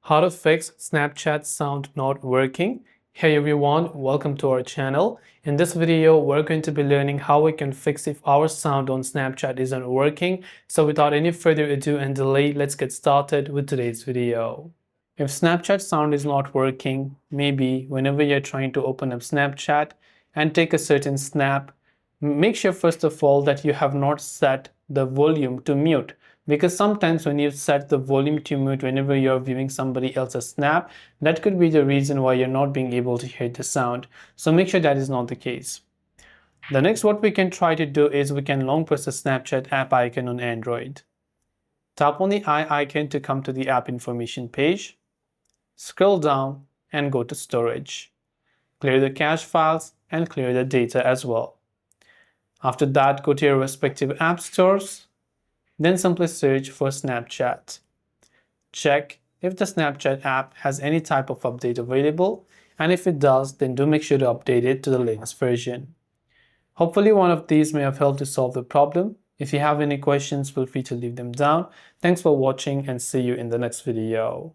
How to fix Snapchat sound not working. Hey everyone, welcome to our channel. In this video, we're going to be learning how we can fix if our sound on Snapchat isn't working. So without any further ado and delay, let's get started with today's video. If Snapchat sound is not working, maybe whenever you're trying to open up Snapchat and take a certain snap, make sure first of all that you have not set the volume to mute, because sometimes when you set the volume to mute whenever you're viewing somebody else's snap, that could be the reason why you're not being able to hear the sound. So make sure that is not the case. The next what we can try to do is we can long press the Snapchat app icon on Android. Tap on the eye icon to come to the app information page. Scroll down and go to storage. Clear the cache files and clear the data as well. After that, go to your respective app stores, then simply search for Snapchat. Check if the Snapchat app has any type of update available, and if it does, then do make sure to update it to the latest version. Hopefully one of these may have helped to solve the problem. If you have any questions, feel free to leave them down. Thanks for watching and see you in the next video.